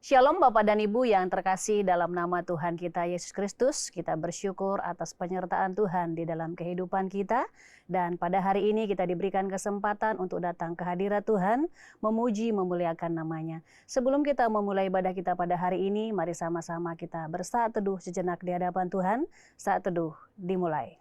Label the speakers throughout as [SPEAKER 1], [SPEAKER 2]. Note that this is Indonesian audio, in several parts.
[SPEAKER 1] Shalom Bapak dan Ibu yang terkasih dalam nama Tuhan kita Yesus Kristus. Kita bersyukur atas penyertaan Tuhan di dalam kehidupan kita. Dan pada hari ini kita diberikan kesempatan untuk datang ke hadirat Tuhan, memuji, memuliakan namanya. Sebelum kita memulai ibadah kita pada hari ini, mari sama-sama kita bersaat teduh sejenak di hadapan Tuhan. Saat teduh dimulai.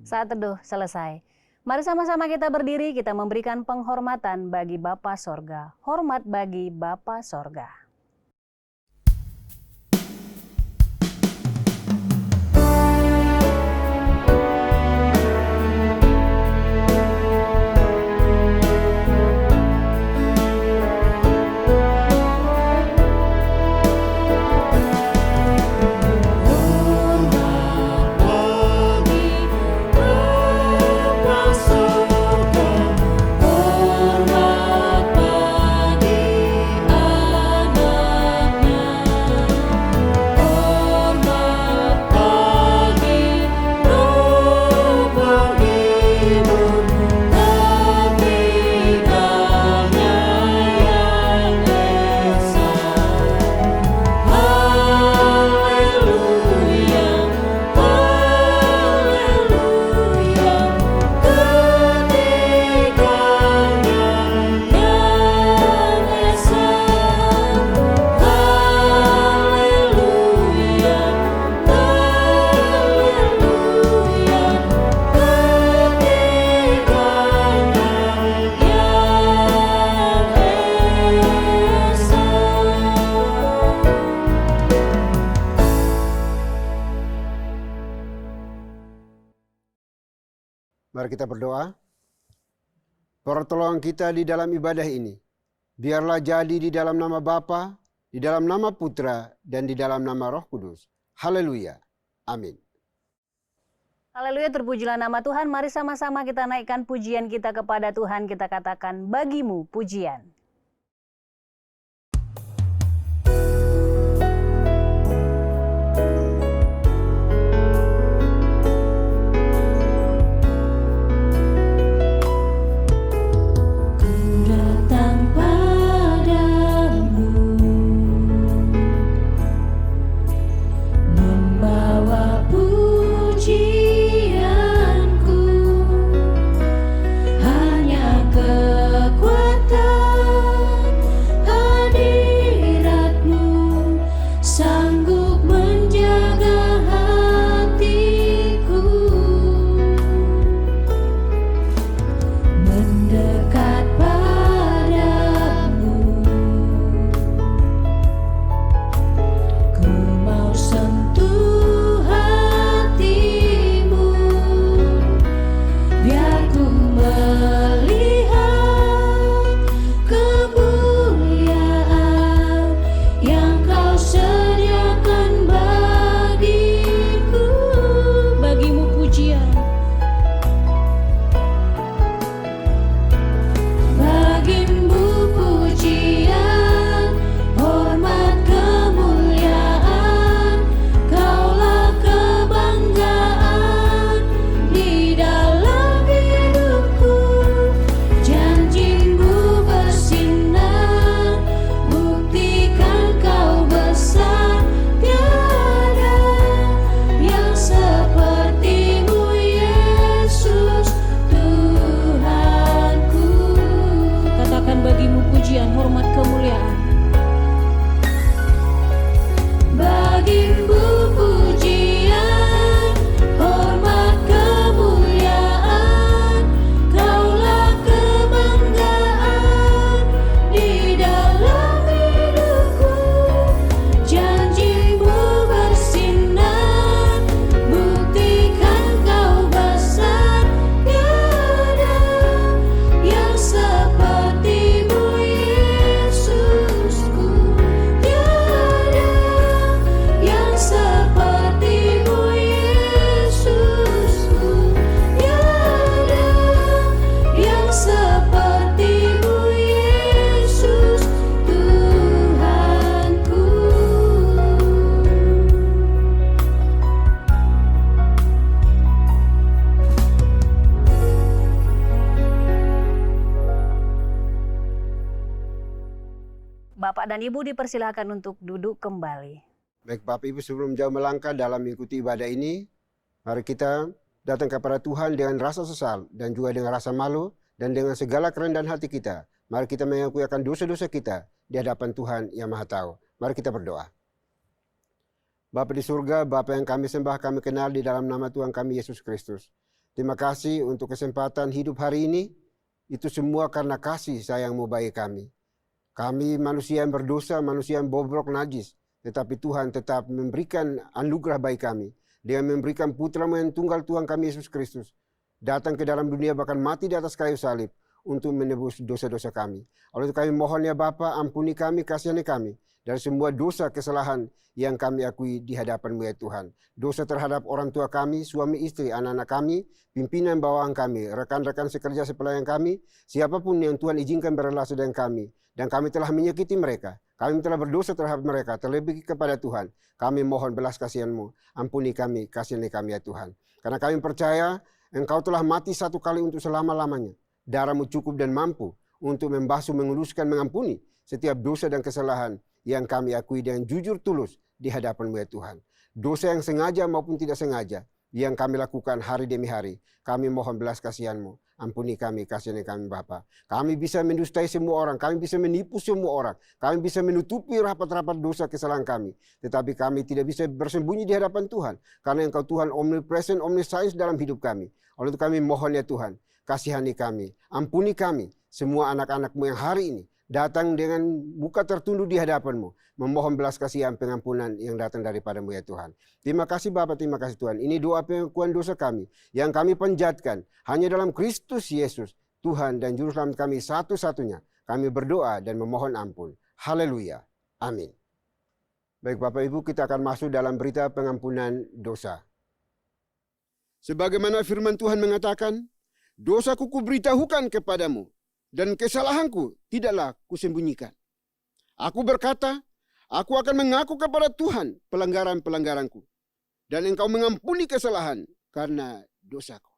[SPEAKER 1] Saat teduh selesai. Mari sama-sama kita berdiri, kita memberikan penghormatan bagi Bapa Sorga. Hormat bagi Bapa Sorga.
[SPEAKER 2] Mari kita berdoa. Pertolongan kita di dalam ibadah ini, biarlah jadi di dalam nama Bapa, di dalam nama Putra, dan di dalam nama Roh Kudus. Haleluya. Amin.
[SPEAKER 1] Haleluya, terpujilah nama Tuhan. Mari sama-sama kita naikkan pujian kita kepada Tuhan. Kita katakan, bagimu pujian.
[SPEAKER 3] Hanya kekuatan
[SPEAKER 1] Bapak dan Ibu dipersilakan untuk duduk kembali.
[SPEAKER 2] Baik Bapak Ibu, sebelum jauh melangkah dalam mengikuti ibadah ini, mari kita datang kepada Tuhan dengan rasa sesal dan juga dengan rasa malu dan dengan segala kerendahan hati kita. Mari kita mengakui akan dosa-dosa kita di hadapan Tuhan yang Maha Tahu. Mari kita berdoa. Bapa di surga, Bapa yang kami sembah, kami kenal di dalam nama Tuhan kami Yesus Kristus. Terima kasih untuk kesempatan hidup hari ini. Itu semua karena kasih sayang-Mu bagi kami. Kami manusia yang berdosa, manusia yang bobrok najis. Tetapi Tuhan tetap memberikan anugerah bagi kami. Dengan memberikan putra-Mu yang tunggal Tuhan kami Yesus Kristus. Datang ke dalam dunia bahkan mati di atas kayu salib. Untuk menebus dosa-dosa kami. Oleh itu kami mohon ya Bapa, ampuni kami, kasihani kami. Dari semua dosa kesalahan yang kami akui di hadapan-Mu ya Tuhan. Dosa terhadap orang tua kami, suami istri, anak-anak kami, pimpinan bawahan kami, rekan-rekan sekerja sepelayan kami, siapapun yang Tuhan izinkan berrelasi dengan kami. Dan kami telah menyakiti mereka. Kami telah berdosa terhadap mereka, terlebih kepada Tuhan. Kami mohon belas kasihan-Mu. Ampuni kami, kasihani kami ya Tuhan. Karena kami percaya Engkau telah mati satu kali untuk selama-lamanya. Darah-Mu cukup dan mampu untuk membasuh, menguluskan, mengampuni setiap dosa dan kesalahan yang kami akui dengan jujur tulus di hadapan-Mu ya Tuhan. Dosa yang sengaja maupun tidak sengaja yang kami lakukan hari demi hari. Kami mohon belas kasihan-Mu. Ampuni kami, kasihani kami Bapa. Kami bisa mendustai semua orang. Kami bisa menipu semua orang. Kami bisa menutupi rapat-rapat dosa kesalahan kami. Tetapi kami tidak bisa bersembunyi di hadapan Tuhan. Karena Engkau Tuhan omnipresent, omniscience dalam hidup kami. Oleh itu kami mohon ya Tuhan. Kasihani kami. Ampuni kami. Semua anak-anak-Mu yang hari ini datang dengan muka tertunduk di hadapan-Mu. Memohon belas kasihan pengampunan yang datang daripada-Mu ya Tuhan. Terima kasih Bapa, terima kasih Tuhan. Ini doa pengakuan dosa kami yang kami panjatkan hanya dalam Kristus Yesus, Tuhan dan Juru Selamat kami satu-satunya. Kami berdoa dan memohon ampun. Haleluya. Amin. Baik Bapak Ibu, kita akan masuk dalam berita pengampunan dosa. Sebagaimana firman Tuhan mengatakan, dosaku kuberitahukan kepadamu, dan kesalahanku tidaklah kusembunyikan. Aku berkata, aku akan mengaku kepada Tuhan pelanggaran-pelanggaranku. Dan Engkau mengampuni kesalahan karena dosaku.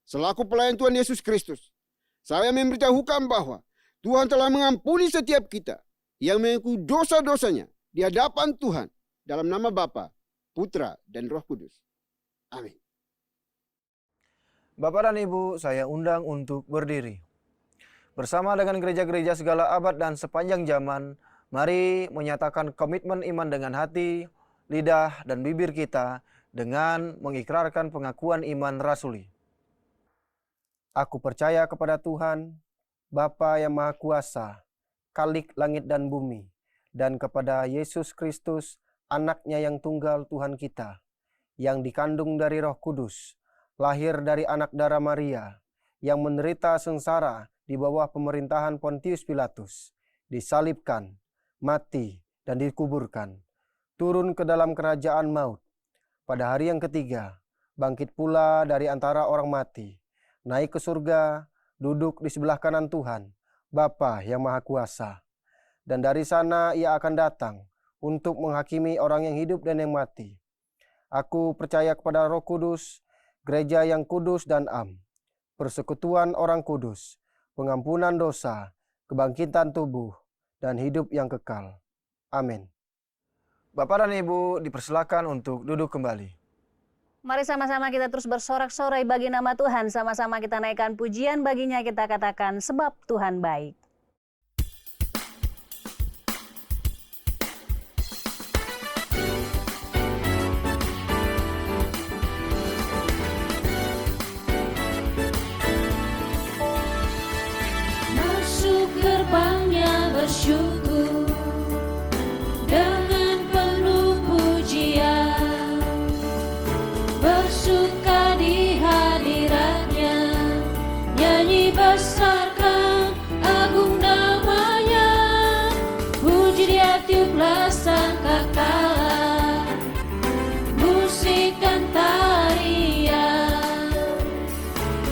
[SPEAKER 2] Selaku pelayan Tuhan Yesus Kristus, saya memberitahukan bahwa Tuhan telah mengampuni setiap kita yang mengakui dosa-dosanya di hadapan Tuhan dalam nama Bapa, Putra, dan Roh Kudus. Amin.
[SPEAKER 3] Bapak dan Ibu, saya undang untuk berdiri. Bersama dengan gereja-gereja segala abad dan sepanjang zaman, mari menyatakan komitmen iman dengan hati, lidah, dan bibir kita dengan mengikrarkan pengakuan iman rasuli. Aku percaya kepada Tuhan, Bapa yang Maha Kuasa, Khalik langit dan bumi, dan kepada Yesus Kristus, Anak-Nya yang tunggal Tuhan kita, yang dikandung dari Roh Kudus, lahir dari anak darah Maria, yang menderita sengsara di bawah pemerintahan Pontius Pilatus, disalibkan, mati, dan dikuburkan, turun ke dalam kerajaan maut. Pada hari yang ketiga, bangkit pula dari antara orang mati, naik ke surga, duduk di sebelah kanan Tuhan, Bapa yang Maha Kuasa. Dan dari sana Ia akan datang untuk menghakimi orang yang hidup dan yang mati. Aku percaya kepada Roh Kudus, gereja yang kudus dan am, persekutuan orang kudus, pengampunan dosa, kebangkitan tubuh, dan hidup yang kekal. Amin. Bapak dan Ibu dipersilakan untuk duduk kembali.
[SPEAKER 1] Mari sama-sama kita terus bersorak-sorai bagi nama Tuhan. Sama-sama kita naikkan pujian baginya, kita katakan sebab Tuhan baik.
[SPEAKER 4] Masuk gerbangnya bersyukur dengan penuh pujian, bersuka di hadiratnya, nyanyi besarkan agung namanya, puji dia tiuplah sangkakala, musik dan tarian,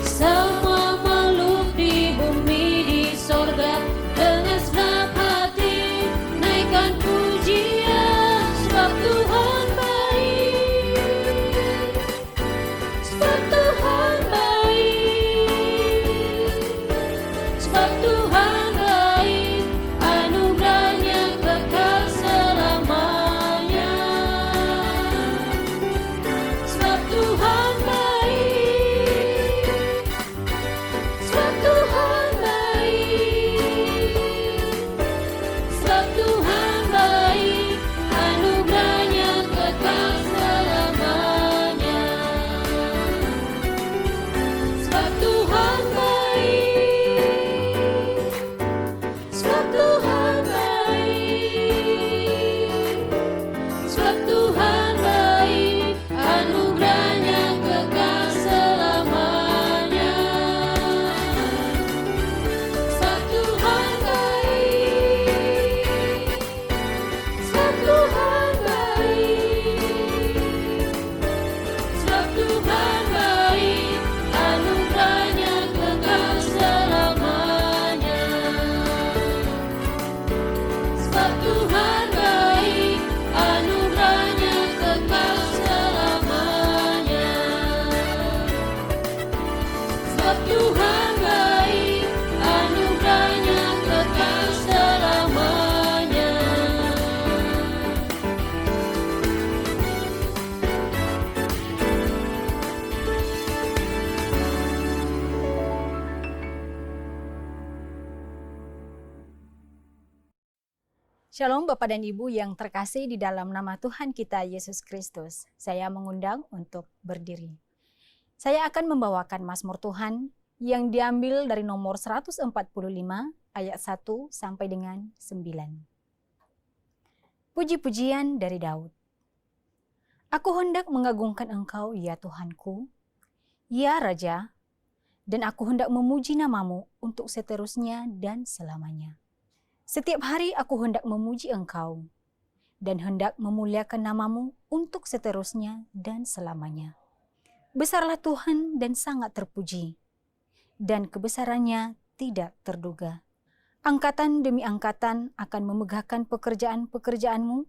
[SPEAKER 4] semua makhluk di bumi di sorga dengan senang hati sebab Tuhan baik, anugerahnya kekal selamanya.
[SPEAKER 5] Shalom Bapak dan Ibu yang terkasih di dalam nama Tuhan kita Yesus Kristus. Saya mengundang untuk berdiri. Saya akan membawakan Mazmur Tuhan yang diambil dari nomor 145 ayat 1 sampai dengan 9. Puji-pujian dari Daud. Aku hendak mengagungkan Engkau ya Tuhanku, ya Raja, dan aku hendak memuji namamu untuk seterusnya dan selamanya. Setiap hari aku hendak memuji Engkau dan hendak memuliakan namamu untuk seterusnya dan selamanya. Besarlah Tuhan dan sangat terpuji, dan kebesarannya tidak terduga. Angkatan demi angkatan akan memegahkan pekerjaan-pekerjaanmu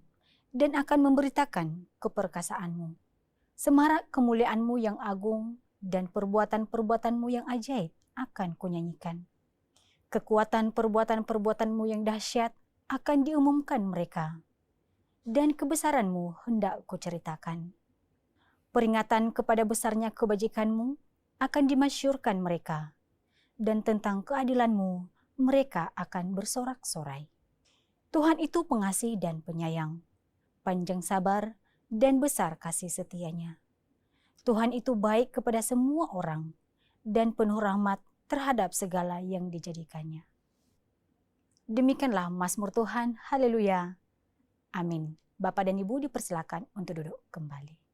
[SPEAKER 5] dan akan memberitakan keperkasaanmu. Semarak kemuliaanmu yang agung dan perbuatan-perbuatanmu yang ajaib akan kunyanyikan. Kekuatan perbuatan-perbuatanmu yang dahsyat akan diumumkan mereka, dan kebesaranmu hendak kuceritakan. Peringatan kepada besarnya kebajikanmu akan dimasyurkan mereka, dan tentang keadilanmu mereka akan bersorak-sorai. Tuhan itu pengasih dan penyayang, panjang sabar dan besar kasih setianya. Tuhan itu baik kepada semua orang, dan penuh rahmat terhadap segala yang dijadikannya. Demikianlah Mazmur Tuhan, haleluya, amin. Bapak dan Ibu dipersilakan untuk duduk kembali.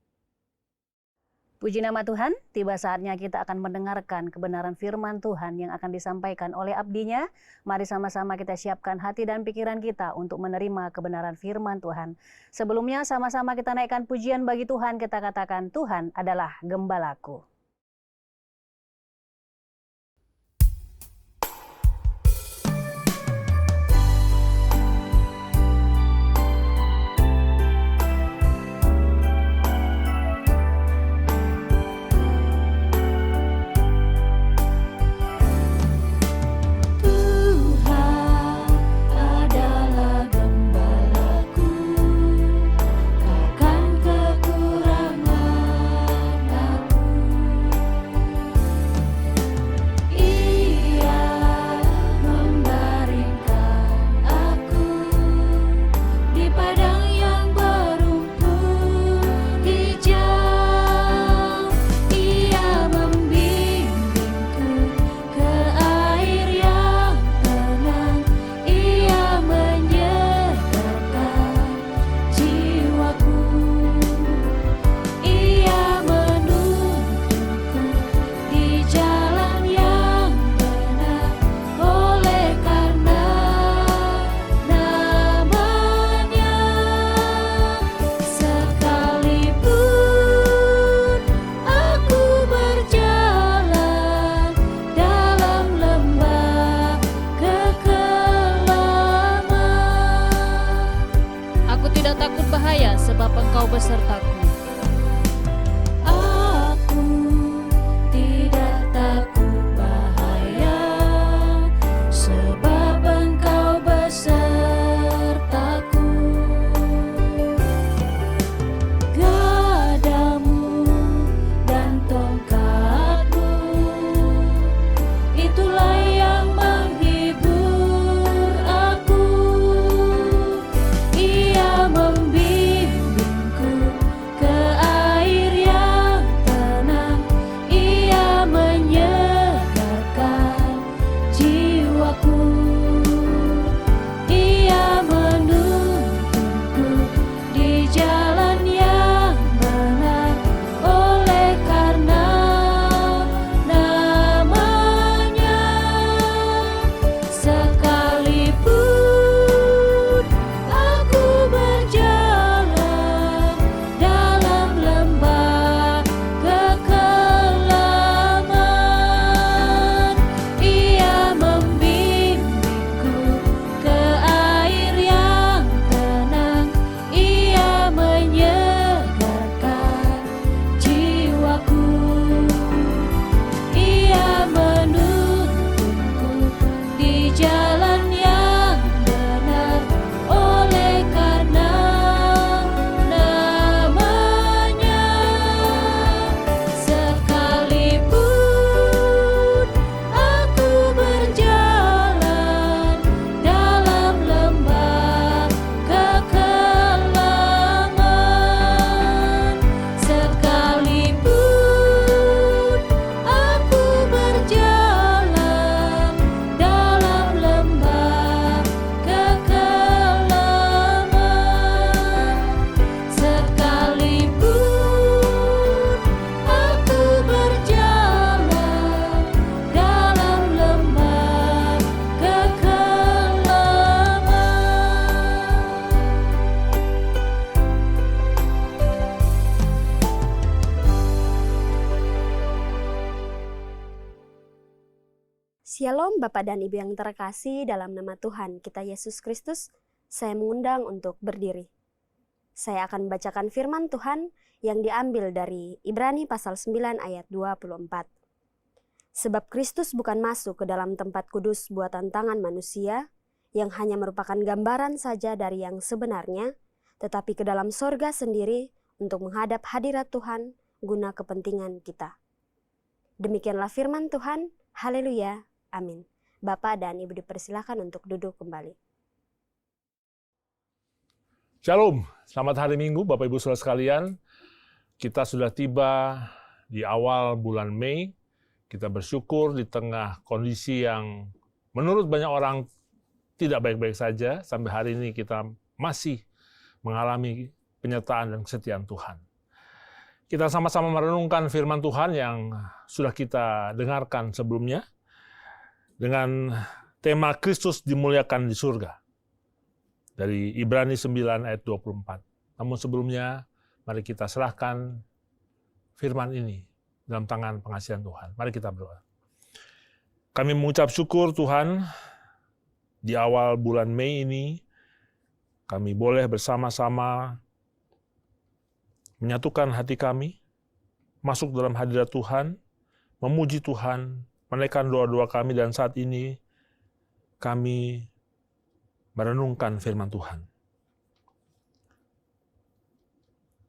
[SPEAKER 1] Puji nama Tuhan, tiba saatnya kita akan mendengarkan kebenaran firman Tuhan yang akan disampaikan oleh abdinya. Mari sama-sama kita siapkan hati dan pikiran kita untuk menerima kebenaran firman Tuhan. Sebelumnya sama-sama kita naikkan pujian bagi Tuhan, kita katakan Tuhan adalah gembalaku.
[SPEAKER 4] Takkan kekurangan aku.
[SPEAKER 6] Shalom Bapak dan Ibu yang terkasih, dalam nama Tuhan kita Yesus Kristus, saya mengundang untuk berdiri. Saya akan membacakan firman Tuhan yang diambil dari Ibrani pasal 9 ayat 24. Sebab Kristus bukan masuk ke dalam tempat kudus buatan tangan manusia, yang hanya merupakan gambaran saja dari yang sebenarnya, tetapi ke dalam sorga sendiri untuk menghadap hadirat Tuhan guna kepentingan kita. Demikianlah firman Tuhan. Haleluya. Amin. Bapak dan Ibu dipersilakan untuk duduk kembali.
[SPEAKER 7] Shalom, selamat hari Minggu Bapak Ibu Saudara sekalian. Kita sudah tiba di awal bulan Mei. Kita bersyukur di tengah kondisi yang menurut banyak orang tidak baik-baik saja. Sampai hari ini kita masih mengalami penyertaan dan kesetiaan Tuhan. Kita sama-sama merenungkan firman Tuhan yang sudah kita dengarkan sebelumnya dengan tema Kristus dimuliakan di surga. Dari Ibrani 9 ayat 24. Namun sebelumnya, mari kita serahkan firman ini dalam tangan pengasihan Tuhan. Mari kita berdoa. Kami mengucap syukur Tuhan, di awal bulan Mei ini, kami boleh bersama-sama menyatukan hati kami, masuk dalam hadirat Tuhan, memuji Tuhan, menaikkan doa-doa kami, dan saat ini kami merenungkan firman Tuhan.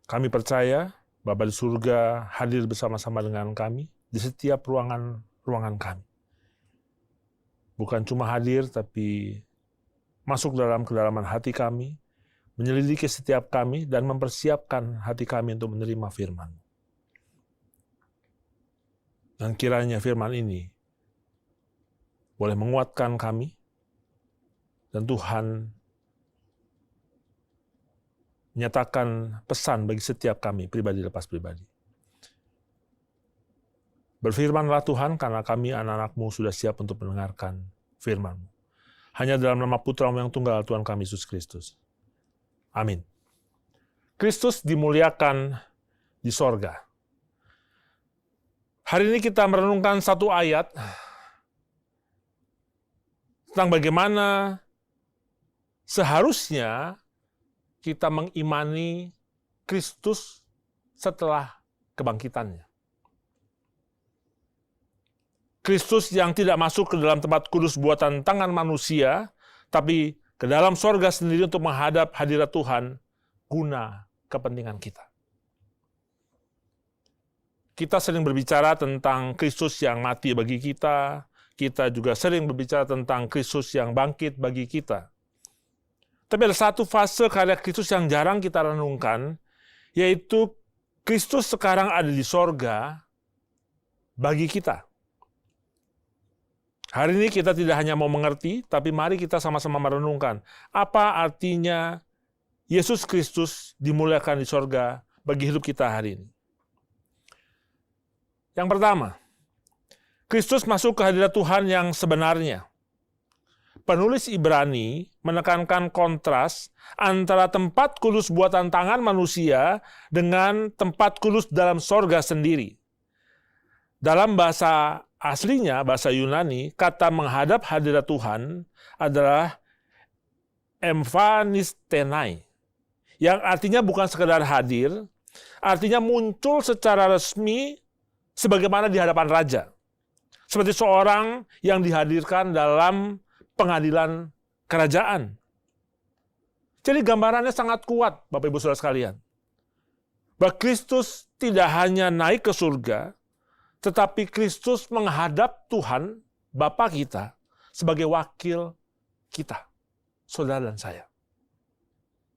[SPEAKER 7] Kami percaya Bapa di surga hadir bersama-sama dengan kami di setiap ruangan kami. Bukan cuma hadir, tapi masuk dalam kedalaman hati kami, menyelidiki setiap kami, dan mempersiapkan hati kami untuk menerima firman. Dan kiranya firman ini boleh menguatkan kami, dan Tuhan menyatakan pesan bagi setiap kami, pribadi lepas pribadi. Berfirmanlah Tuhan, karena kami anak-anak-Mu sudah siap untuk mendengarkan firman-Mu. Hanya dalam nama Putra-Mu yang tunggal, Tuhan kami Yesus Kristus. Amin. Kristus dimuliakan di sorga. Hari ini kita merenungkan satu ayat tentang bagaimana seharusnya kita mengimani Kristus setelah kebangkitannya. Kristus yang tidak masuk ke dalam tempat kudus buatan tangan manusia, tapi ke dalam sorga sendiri untuk menghadap hadirat Tuhan guna kepentingan kita. Kita sering berbicara tentang Kristus yang mati bagi kita. Kita juga sering berbicara tentang Kristus yang bangkit bagi kita. Tapi ada satu fase karya Kristus yang jarang kita renungkan, yaitu Kristus sekarang ada di sorga bagi kita. Hari ini kita tidak hanya mau mengerti, tapi mari kita sama-sama merenungkan apa artinya Yesus Kristus dimuliakan di sorga bagi hidup kita hari ini. Yang pertama, Kristus masuk ke hadirat Tuhan yang sebenarnya. Penulis Ibrani menekankan kontras antara tempat kudus buatan tangan manusia dengan tempat kudus dalam sorga sendiri. Dalam bahasa aslinya, bahasa Yunani, kata menghadap hadirat Tuhan adalah emphanistenai, yang artinya bukan sekedar hadir, artinya muncul secara resmi sebagaimana di hadapan raja. Seperti seorang yang dihadirkan dalam pengadilan kerajaan. Jadi gambarannya sangat kuat, Bapak Ibu Saudara sekalian. Bahwa Kristus tidak hanya naik ke surga, tetapi Kristus menghadap Tuhan, Bapa kita, sebagai wakil kita, saudara dan saya.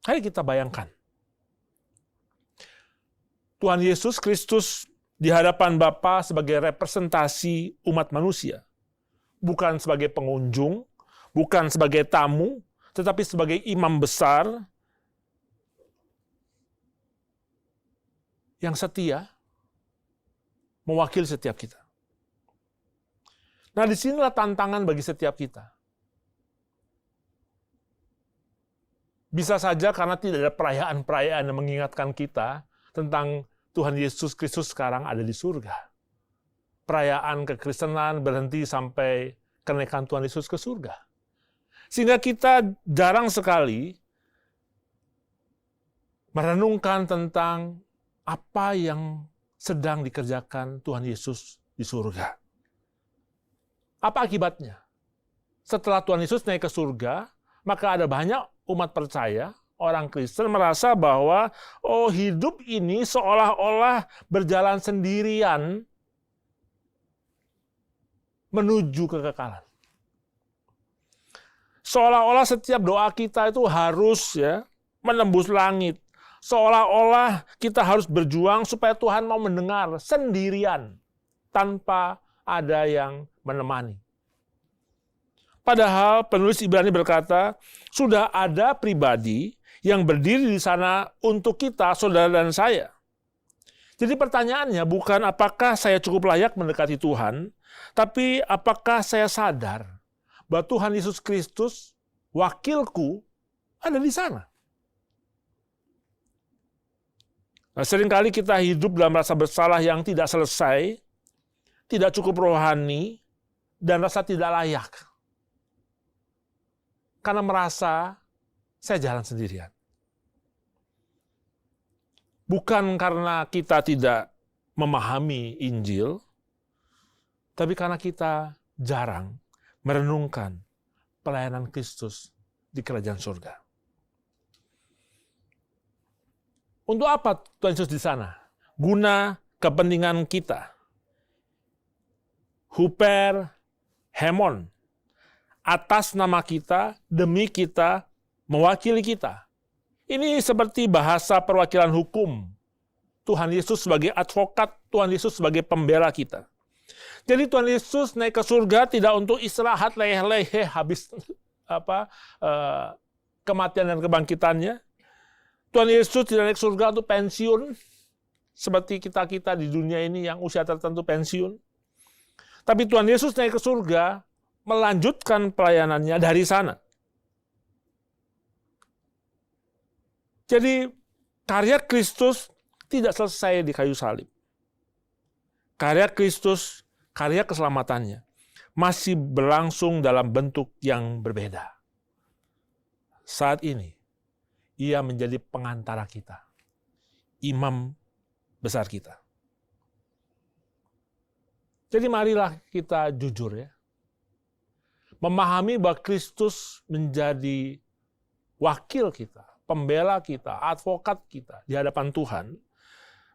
[SPEAKER 7] Mari kita bayangkan. Tuhan Yesus Kristus di hadapan Bapa sebagai representasi umat manusia. Bukan sebagai pengunjung, bukan sebagai tamu, tetapi sebagai imam besar yang setia, mewakili setiap kita. Nah, disinilah tantangan bagi setiap kita. Bisa saja karena tidak ada perayaan-perayaan yang mengingatkan kita tentang Tuhan Yesus Kristus sekarang ada di surga. Perayaan kekristenan berhenti sampai kenaikan Tuhan Yesus ke surga. Sehingga kita jarang sekali merenungkan tentang apa yang sedang dikerjakan Tuhan Yesus di surga. Apa akibatnya? Setelah Tuhan Yesus naik ke surga, maka ada banyak umat percaya, orang Kristen merasa bahwa hidup ini seolah-olah berjalan sendirian menuju kekekalan. Seolah-olah setiap doa kita itu harus menembus langit. Seolah-olah kita harus berjuang supaya Tuhan mau mendengar sendirian tanpa ada yang menemani. Padahal penulis Ibrani berkata, sudah ada pribadi yang berdiri di sana untuk kita, saudara dan saya. Jadi pertanyaannya bukan apakah saya cukup layak mendekati Tuhan, tapi apakah saya sadar bahwa Tuhan Yesus Kristus, wakilku, ada di sana. Nah, seringkali kita hidup dalam rasa bersalah yang tidak selesai, tidak cukup rohani, dan rasa tidak layak. Karena merasa saya jalan sendirian. Bukan karena kita tidak memahami Injil, tapi karena kita jarang merenungkan pelayanan Kristus di kerajaan surga. Untuk apa Tuhan Yesus di sana? Guna kepentingan kita. Huper hemon. Atas nama kita, demi kita, mewakili kita. Ini seperti bahasa perwakilan hukum. Tuhan Yesus sebagai advokat, Tuhan Yesus sebagai pembela kita. Jadi Tuhan Yesus naik ke surga tidak untuk istirahat leleh-leleh habis kematian dan kebangkitannya. Tuhan Yesus tidak naik surga untuk pensiun seperti kita di dunia ini yang usia tertentu pensiun. Tapi Tuhan Yesus naik ke surga melanjutkan pelayanannya dari sana. Jadi karya Kristus tidak selesai di kayu salib. Karya Kristus, karya keselamatannya masih berlangsung dalam bentuk yang berbeda. Saat ini, ia menjadi pengantara kita, imam besar kita. Jadi marilah kita jujur memahami bahwa Kristus menjadi wakil kita, pembela kita, advokat kita di hadapan Tuhan.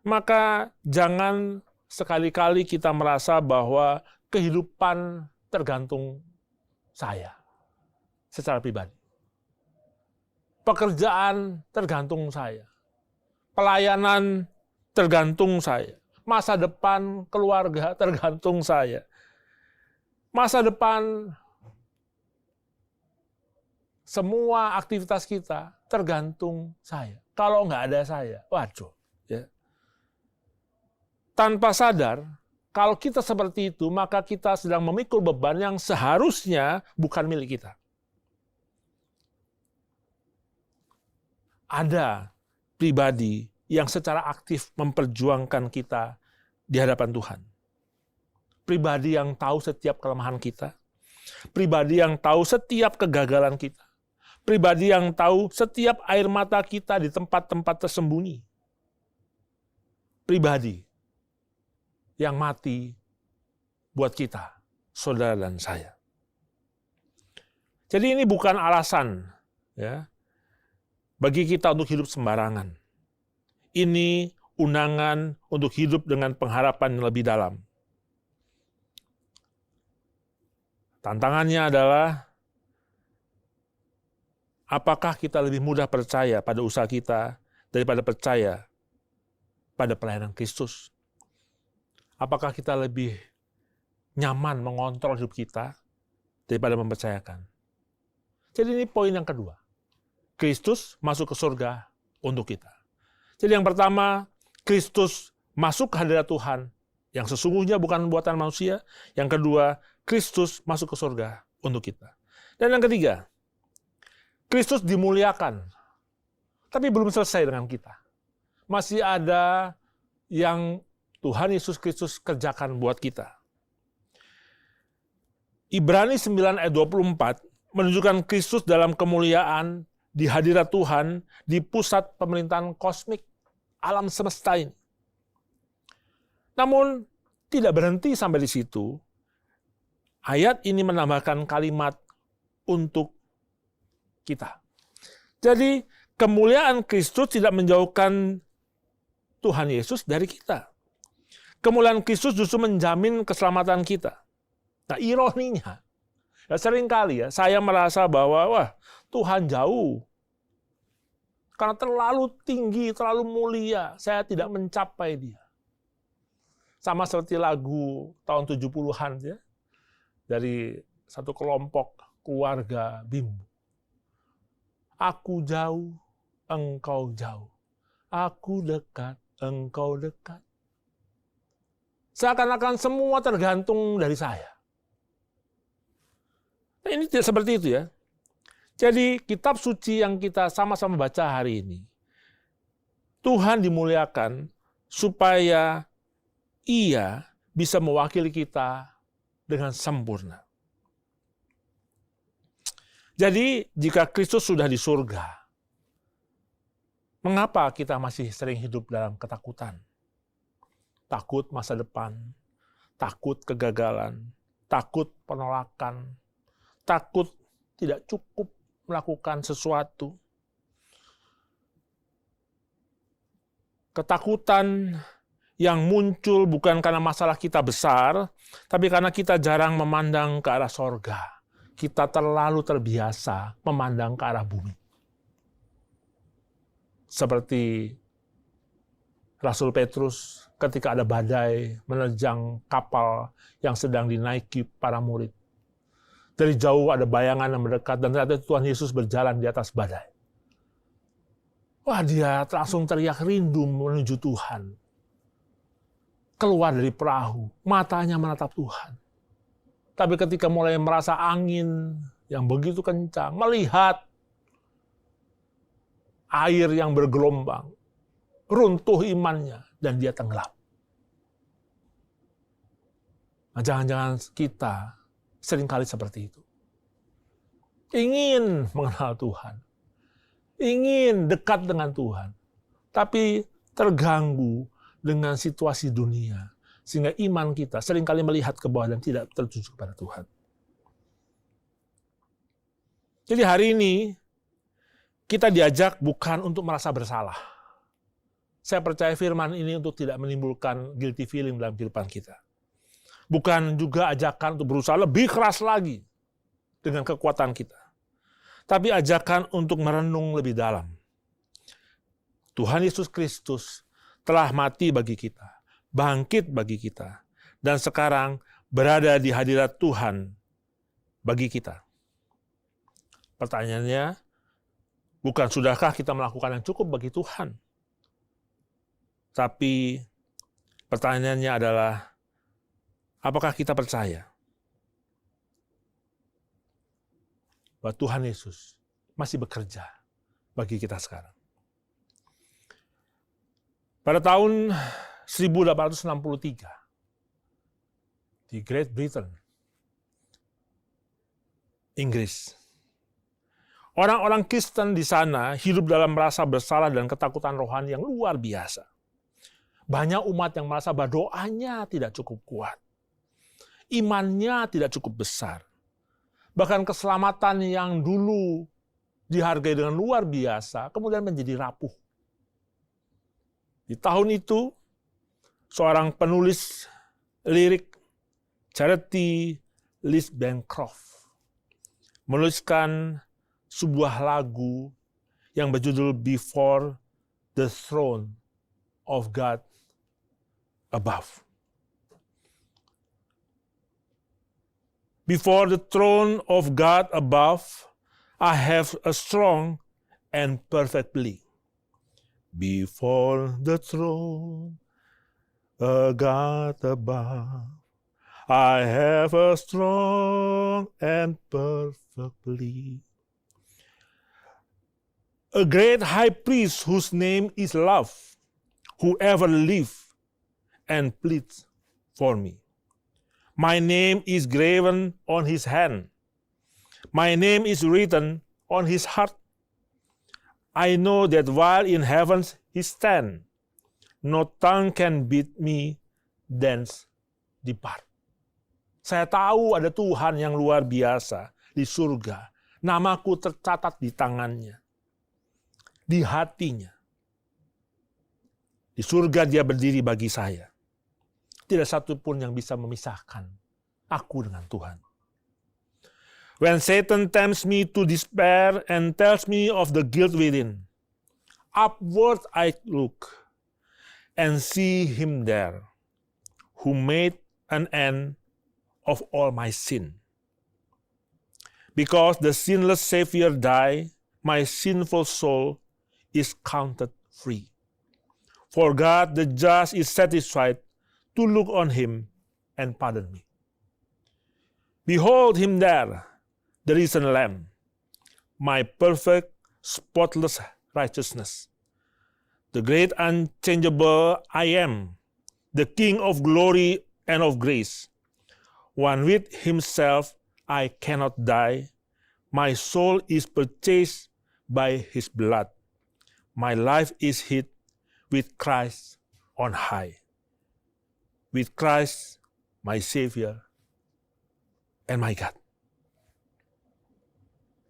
[SPEAKER 7] Maka jangan sekali-kali kita merasa bahwa kehidupan tergantung saya secara pribadi. Pekerjaan tergantung saya. Pelayanan tergantung saya. Masa depan keluarga tergantung saya. Masa depan semua aktivitas kita tergantung saya. Kalau nggak ada saya, waduh. Tanpa sadar, kalau kita seperti itu, maka kita sedang memikul beban yang seharusnya bukan milik kita. Ada pribadi yang secara aktif memperjuangkan kita di hadapan Tuhan. Pribadi yang tahu setiap kelemahan kita. Pribadi yang tahu setiap kegagalan kita. Pribadi yang tahu setiap air mata kita di tempat-tempat tersembunyi. Pribadi yang mati buat kita, saudara dan saya. Jadi ini bukan alasan bagi kita untuk hidup sembarangan. Ini undangan untuk hidup dengan pengharapan yang lebih dalam. Tantangannya adalah apakah kita lebih mudah percaya pada usaha kita daripada percaya pada pelayanan Kristus? Apakah kita lebih nyaman mengontrol hidup kita daripada mempercayakan? Jadi ini poin yang kedua. Kristus masuk ke surga untuk kita. Jadi yang pertama, Kristus masuk ke hadirat Tuhan yang sesungguhnya bukan buatan manusia. Yang kedua, Kristus masuk ke surga untuk kita. Dan yang ketiga, Kristus dimuliakan. Tapi belum selesai dengan kita. Masih ada yang Tuhan Yesus Kristus kerjakan buat kita. Ibrani 9 ayat 24 menunjukkan Kristus dalam kemuliaan di hadirat Tuhan di pusat pemerintahan kosmik alam semesta ini. Namun tidak berhenti sampai di situ. Ayat ini menambahkan kalimat untuk kita. Jadi kemuliaan Kristus tidak menjauhkan Tuhan Yesus dari kita. Kemuliaan Kristus justru menjamin keselamatan kita. Nah, ironinya, ya seringkali ya saya merasa bahwa wah, Tuhan jauh. Karena terlalu tinggi, terlalu mulia, saya tidak mencapai Dia. Sama seperti lagu tahun 70-an ya, dari satu kelompok keluarga Bimbo. Aku jauh, engkau jauh. Aku dekat, engkau dekat. Seakan-akan semua tergantung dari saya. Nah, ini tidak seperti itu ya. Jadi kitab suci yang kita sama-sama baca hari ini, Tuhan dimuliakan supaya Ia bisa mewakili kita dengan sempurna. Jadi jika Kristus sudah di surga, mengapa kita masih sering hidup dalam ketakutan? Takut masa depan, takut kegagalan, takut penolakan, takut tidak cukup melakukan sesuatu. Ketakutan yang muncul bukan karena masalah kita besar, tapi karena kita jarang memandang ke arah sorga. Kita terlalu terbiasa memandang ke arah bumi. Seperti Rasul Petrus ketika ada badai menerjang kapal yang sedang dinaiki para murid. Dari jauh ada bayangan yang mendekat dan ternyata Tuhan Yesus berjalan di atas badai. Wah, dia langsung teriak rindu menuju Tuhan. Keluar dari perahu, matanya menatap Tuhan. Tapi ketika mulai merasa angin yang begitu kencang, melihat air yang bergelombang, runtuh imannya, dan dia tenggelam. Nah, jangan-jangan kita seringkali seperti itu. Ingin mengenal Tuhan. Ingin dekat dengan Tuhan. Tapi terganggu dengan situasi dunia. Sehingga iman kita seringkali melihat ke bawah dan tidak tertuju kepada Tuhan. Jadi hari ini kita diajak bukan untuk merasa bersalah. Saya percaya firman ini untuk tidak menimbulkan guilty feeling dalam kehidupan kita. Bukan juga ajakan untuk berusaha lebih keras lagi dengan kekuatan kita. Tapi ajakan untuk merenung lebih dalam. Tuhan Yesus Kristus telah mati bagi kita, bangkit bagi kita, dan sekarang berada di hadirat Tuhan bagi kita. Pertanyaannya, bukan sudahkah kita melakukan yang cukup bagi Tuhan? Tapi pertanyaannya adalah, apakah kita percaya bahwa Tuhan Yesus masih bekerja bagi kita sekarang? Pada tahun 1863, di Great Britain, Inggris, orang-orang Kristen di sana hidup dalam rasa bersalah dan ketakutan rohani yang luar biasa. Banyak umat yang merasa bahwa doanya tidak cukup kuat. Imannya tidak cukup besar. Bahkan keselamatan yang dulu dihargai dengan luar biasa, kemudian menjadi rapuh. Di tahun itu, seorang penulis lirik, Charity Liz Bancroft, menuliskan sebuah lagu yang berjudul Before the Throne of God Above. Before the throne of God above, I have a strong and perfect plea. Before the throne of God above, I have a strong and perfect plea. A great high priest whose name is love, who ever lives and pleads for me. My name is graven on his hand. My name is written on his heart. I know that while in heavens he stand, no tongue can beat me, thence depart. Saya tahu ada Tuhan yang luar biasa di surga. Namaku tercatat di tangannya, di hatinya. Di surga dia berdiri bagi saya. Tidak satu pun yang bisa memisahkan aku dengan Tuhan. When Satan tempts me to despair and tells me of the guilt within, upward I look and see him there, who made an end of all my sin. Because the sinless Savior died, my sinful soul is counted free. For God the just is satisfied to look on him and pardon me. Behold him there, the risen Lamb, my perfect, spotless righteousness. The great unchangeable I am, the King of glory and of grace. One with himself I cannot die. My soul is purchased by his blood. My life is hid with Christ on high. With Christ, my Savior and my God.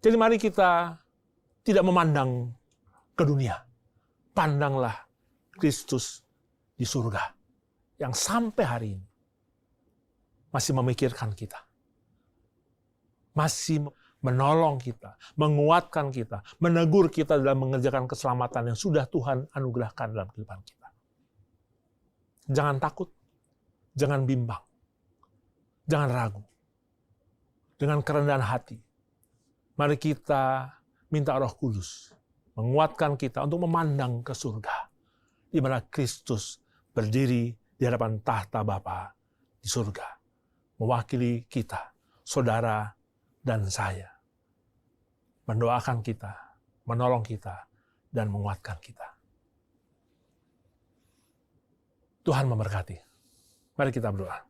[SPEAKER 7] Jadi mari kita tidak memandang ke dunia. Pandanglah Kristus di surga yang sampai hari ini masih memikirkan kita. Masih menolong kita, menguatkan kita, menegur kita dalam mengerjakan keselamatan yang sudah Tuhan anugerahkan dalam kehidupan kita. Jangan takut, jangan bimbang, jangan ragu. Dengan kerendahan hati, mari kita minta Roh Kudus menguatkan kita untuk memandang ke surga, di mana Kristus berdiri di hadapan tahta Bapa di surga, mewakili kita, saudara dan saya, mendoakan kita, menolong kita, dan menguatkan kita. Tuhan memberkati. Mari kita berdoa.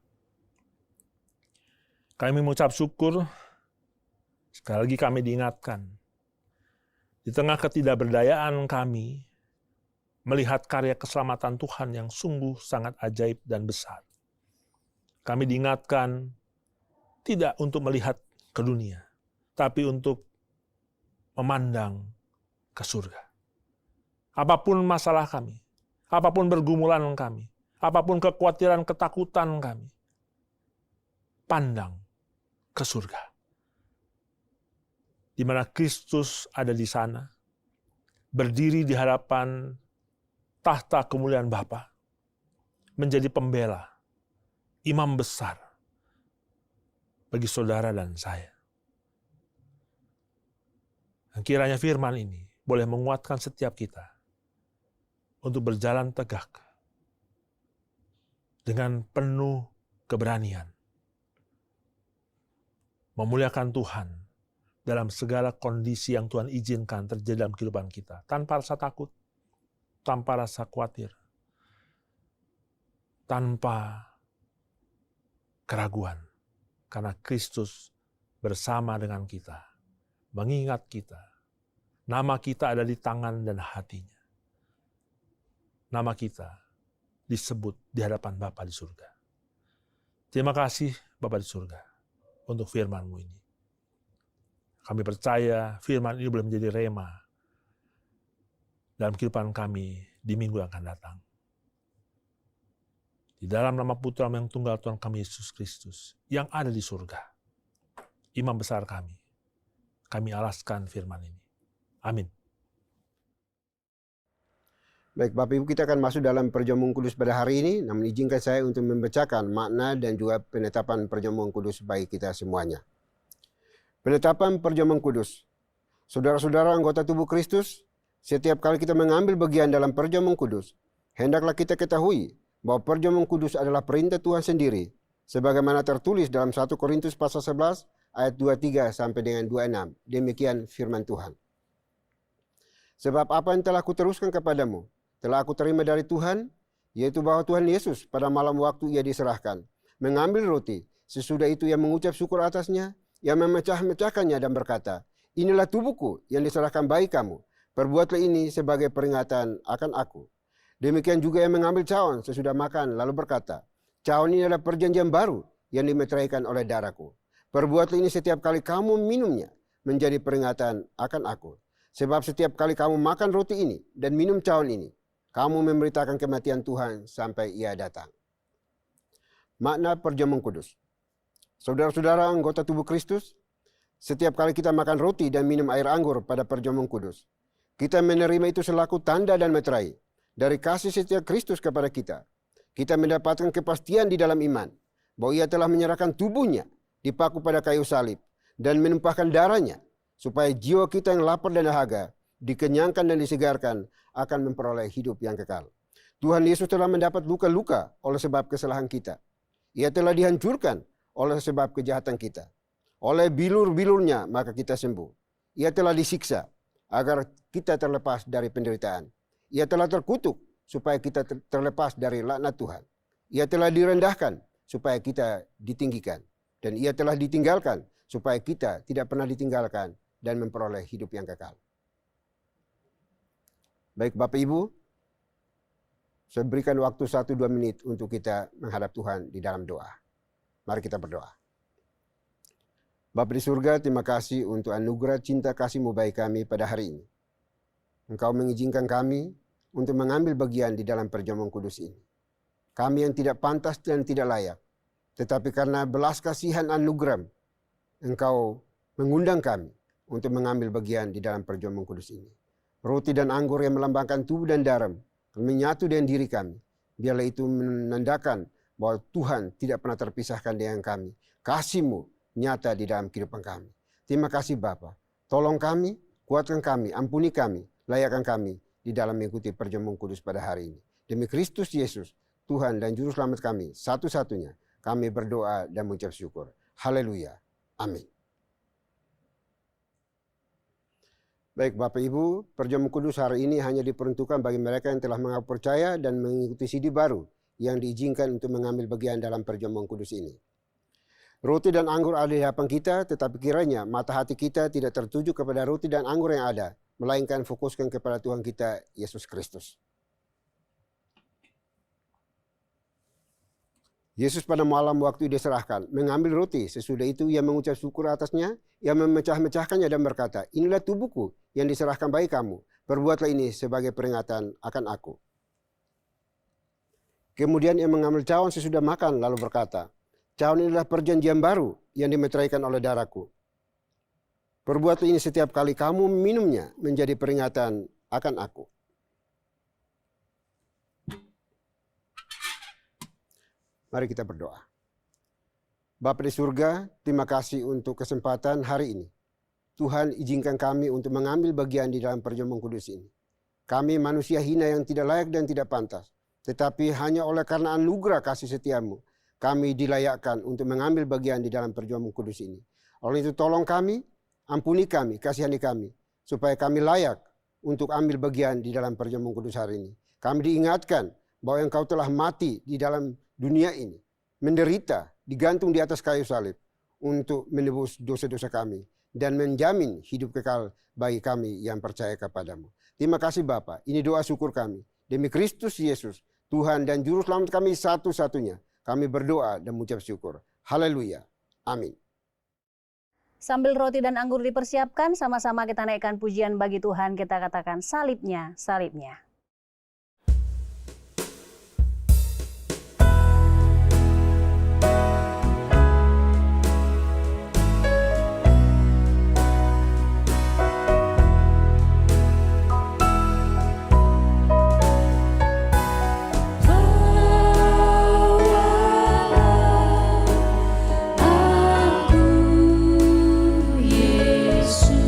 [SPEAKER 7] Kami mengucap syukur, sekali lagi kami diingatkan, di tengah ketidakberdayaan kami, melihat karya keselamatan Tuhan yang sungguh sangat ajaib dan besar. Kami diingatkan, tidak untuk melihat ke dunia, tapi untuk memandang ke surga. Apapun masalah kami, apapun pergumulan kami, apapun kekhawatiran, ketakutan kami, pandang ke surga, di mana Kristus ada di sana, berdiri di hadapan tahta kemuliaan Bapa, menjadi pembela, imam besar bagi saudara dan saya. Dan kiranya firman ini boleh menguatkan setiap kita untuk berjalan tegak dengan penuh keberanian, memuliakan Tuhan dalam segala kondisi yang Tuhan izinkan terjadi dalam kehidupan kita, tanpa rasa takut, tanpa rasa khawatir, tanpa keraguan, karena Kristus bersama dengan kita, mengingat kita, nama kita ada di tangan dan hatinya. Nama kita disebut di hadapan Bapa di surga. Terima kasih Bapa di surga untuk firman-Mu ini. Kami percaya firman ini boleh menjadi rema dalam kehidupan kami di minggu yang akan datang. Di dalam nama Putra yang tunggal Tuhan kami Yesus Kristus yang ada di surga, Imam besar kami alaskan firman ini. Amin.
[SPEAKER 2] Baik Bapak Ibu, kita akan masuk dalam perjamuan kudus pada hari ini, namun izinkan saya untuk membacakan makna dan juga penetapan perjamuan kudus bagi kita semuanya. Penetapan perjamuan kudus. Saudara-saudara anggota tubuh Kristus, setiap kali kita mengambil bagian dalam perjamuan kudus, hendaklah kita ketahui bahwa perjamuan kudus adalah perintah Tuhan sendiri, sebagaimana tertulis dalam 1 Korintus pasal 11 ayat 23 sampai dengan 26. Demikian firman Tuhan. Sebab apa yang telah kuteruskan kepadamu, telah aku terima dari Tuhan, yaitu bahwa Tuhan Yesus pada malam waktu ia diserahkan, mengambil roti, Sesudah itu ia mengucap syukur atasnya, ia memecah-mecahkannya dan berkata, inilah tubuhku yang diserahkan bagi kamu. Perbuatlah ini sebagai peringatan akan aku. Demikian juga ia mengambil cawan sesudah makan lalu berkata, cawan ini adalah perjanjian baru yang dimeteraikan oleh darahku. Perbuatlah ini setiap kali kamu minumnya menjadi peringatan akan aku. Sebab setiap kali kamu makan roti ini dan minum cawan ini, kamu memberitakan kematian Tuhan sampai ia datang. Makna perjamuan kudus. Saudara-saudara anggota tubuh Kristus, setiap kali kita makan roti dan minum air anggur pada perjamuan kudus, kita menerima itu selaku tanda dan meterai dari kasih setia Kristus kepada kita. Kita mendapatkan kepastian di dalam iman bahwa ia telah menyerahkan tubuhnya dipaku pada kayu salib dan menumpahkan darahnya supaya jiwa kita yang lapar dan dahaga dikenyangkan dan disegarkan akan memperoleh hidup yang kekal. Tuhan Yesus telah mendapat luka-luka oleh sebab kesalahan kita. Ia telah dihancurkan oleh sebab kejahatan kita. Oleh bilur-bilurnya maka kita sembuh. Ia telah disiksa agar kita terlepas dari penderitaan. Ia telah terkutuk supaya kita terlepas dari laknat Tuhan. Ia telah direndahkan supaya kita ditinggikan. Dan ia telah ditinggalkan supaya kita tidak pernah ditinggalkan dan memperoleh hidup yang kekal. Baik Bapak Ibu, saya berikan waktu 1-2 menit untuk kita menghadap Tuhan di dalam doa. Mari kita berdoa. Bapa di surga, terima kasih untuk anugerah cinta kasih-Mu bagi kami pada hari ini. Engkau mengizinkan kami untuk mengambil bagian di dalam perjamuan kudus ini. Kami yang tidak pantas dan tidak layak, tetapi karena belas kasihan anugerah, Engkau mengundang kami untuk mengambil bagian di dalam perjamuan kudus ini. Roti dan anggur yang melambangkan tubuh dan darah menyatu dengan diri kami. Biarlah itu menandakan bahwa Tuhan tidak pernah terpisahkan dengan kami. Kasih-Mu nyata di dalam kehidupan kami. Terima kasih Bapa. Tolong kami, kuatkan kami, ampuni kami, layakkan kami di dalam mengikuti perjamuan kudus pada hari ini. Demi Kristus Yesus, Tuhan dan Juru Selamat kami, satu-satunya, kami berdoa dan mengucap syukur. Haleluya. Amin. Baik Bapak Ibu, perjamuan kudus hari ini hanya diperuntukkan bagi mereka yang telah mengaku percaya dan mengikuti CD baru yang diizinkan untuk mengambil bagian dalam perjamuan kudus ini. Roti dan anggur ada di hadapan kita, tetapi kiranya mata hati kita tidak tertuju kepada roti dan anggur yang ada, melainkan fokuskan kepada Tuhan kita, Yesus Kristus. Yesus pada malam waktu diserahkan, mengambil roti, sesudah itu ia mengucap syukur atasnya, ia memecah-mecahkannya dan berkata, inilah tubuhku yang diserahkan bagi kamu, perbuatlah ini sebagai peringatan akan aku. Kemudian ia mengambil cawan sesudah makan, lalu berkata, cawan ini adalah perjanjian baru yang dimeteraikan oleh darahku. Perbuatlah ini setiap kali kamu minumnya menjadi peringatan akan aku. Mari kita berdoa. Bapa di surga, terima kasih untuk kesempatan hari ini. Tuhan izinkan kami untuk mengambil bagian di dalam perjamuan kudus ini. Kami manusia hina yang tidak layak dan tidak pantas. Tetapi hanya oleh karena anugerah kasih setiamu, kami dilayakkan untuk mengambil bagian di dalam perjamuan kudus ini. Oleh itu tolong kami, ampuni kami, kasihani kami, supaya kami layak untuk ambil bagian di dalam perjamuan kudus hari ini. Kami diingatkan bahwa Engkau telah mati di dalam dunia ini, menderita, digantung di atas kayu salib untuk menebus dosa-dosa kami dan menjamin hidup kekal bagi kami yang percaya kepadamu. Terima kasih Bapa, ini doa syukur kami. Demi Kristus Yesus, Tuhan dan Juru Selamat kami satu-satunya, kami berdoa dan mengucap syukur. Haleluya. Amin.
[SPEAKER 1] Sambil roti dan anggur dipersiapkan, sama-sama kita naikkan pujian bagi Tuhan, kita katakan salibnya, salibnya.
[SPEAKER 4] Yesus,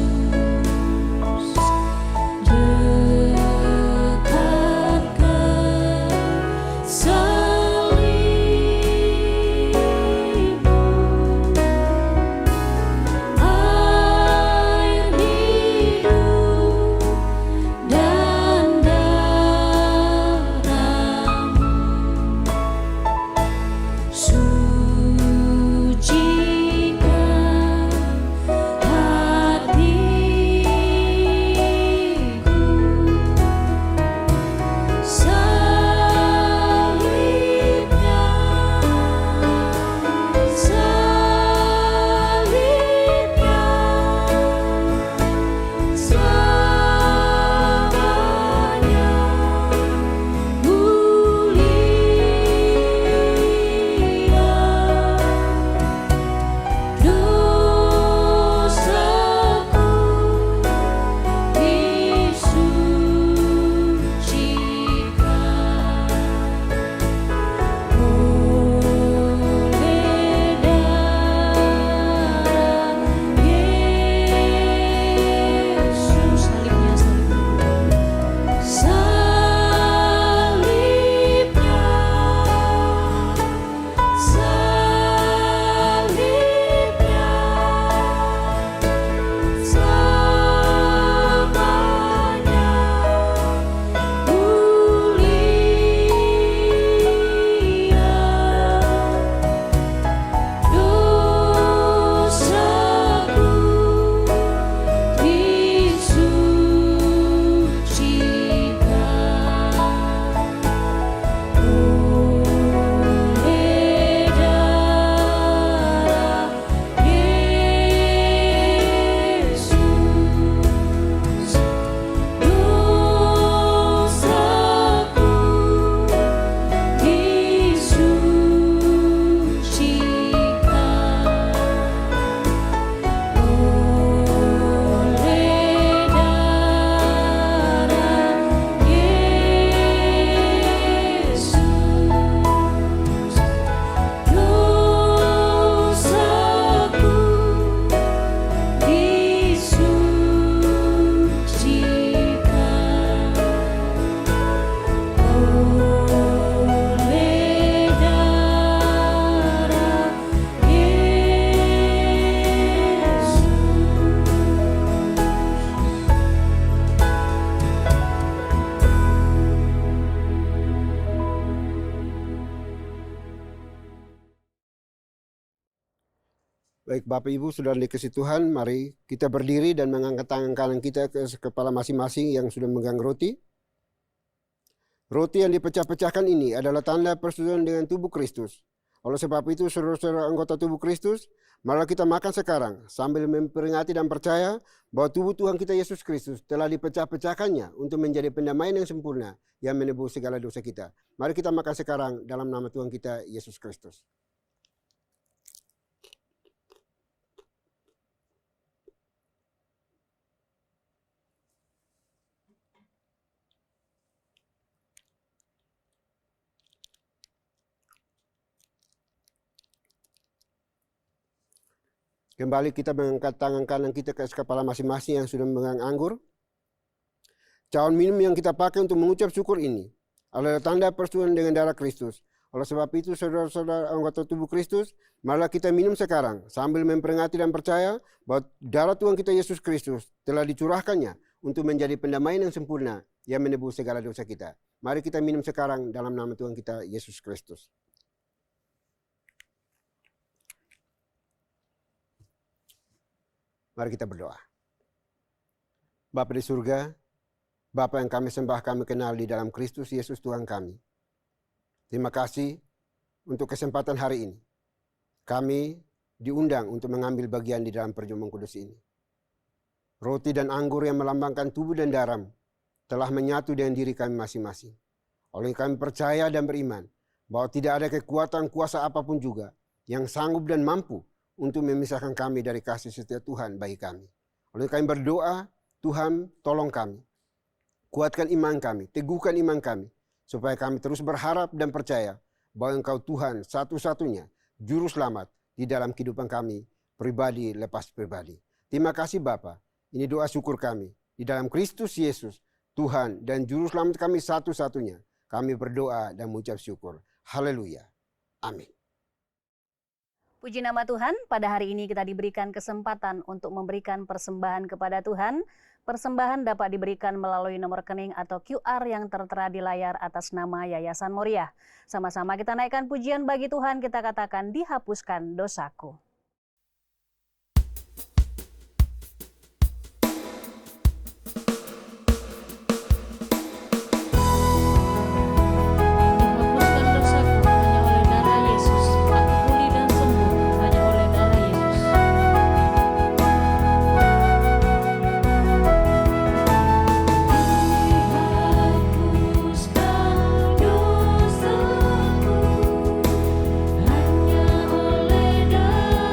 [SPEAKER 2] Baik Bapak Ibu, Saudara dikasihi Tuhan, mari kita berdiri dan mengangkat tangan kanan kita ke kepala masing-masing yang sudah memegang roti. Roti yang dipecah-pecahkan ini adalah tanda persetujuan dengan tubuh Kristus. Oleh sebab itu, saudara-saudara anggota tubuh Kristus, mari kita makan sekarang sambil memperingati dan percaya bahwa tubuh Tuhan kita Yesus Kristus telah dipecah-pecahkannya untuk menjadi pendamaian yang sempurna yang menebus segala dosa kita. Mari kita makan sekarang dalam nama Tuhan kita Yesus Kristus. Kembali kita mengangkat tangan kanan kita ke kepala masing-masing yang sudah memegang anggur. Cawan minum yang kita pakai untuk mengucap syukur ini adalah tanda persetujuan dengan darah Kristus. Oleh sebab itu, saudara-saudara anggota tubuh Kristus, marilah kita minum sekarang sambil memperingati dan percaya bahwa darah Tuhan kita Yesus Kristus telah dicurahkannya untuk menjadi pendamaian yang sempurna yang menebus segala dosa kita. Mari kita minum sekarang dalam nama Tuhan kita Yesus Kristus. Mari kita berdoa. Bapa di surga, Bapa yang kami sembah, kami kenal di dalam Kristus Yesus Tuhan kami. Terima kasih untuk kesempatan hari ini. Kami diundang untuk mengambil bagian di dalam perjamuan kudus ini. Roti dan anggur yang melambangkan tubuh dan darah telah menyatu dengan diri kami masing-masing. Oleh kami percaya dan beriman bahwa tidak ada kekuatan kuasa apapun juga yang sanggup dan mampu untuk memisahkan kami dari kasih setia Tuhan bagi kami. Oleh kami berdoa, Tuhan tolong kami. Kuatkan iman kami, teguhkan iman kami, supaya kami terus berharap dan percaya bahwa Engkau Tuhan satu-satunya juru selamat di dalam kehidupan kami, pribadi lepas pribadi. Terima kasih Bapa. Ini doa syukur kami. Di dalam Kristus Yesus, Tuhan dan juru selamat kami satu-satunya. Kami berdoa dan mengucap syukur. Haleluya. Amin.
[SPEAKER 1] Puji nama Tuhan, pada hari ini kita diberikan kesempatan untuk memberikan persembahan kepada Tuhan. Persembahan dapat diberikan melalui nomor rekening atau QR yang tertera di layar atas nama Yayasan Moriah. Sama-sama kita naikkan pujian bagi Tuhan, kita katakan dihapuskan dosaku.
[SPEAKER 4] Hapuskan dosaku hanya oleh darah Yesus. Aku pulih dan sembuh hanya oleh darah Yesus. Dihapuskan dosaku hanya oleh darah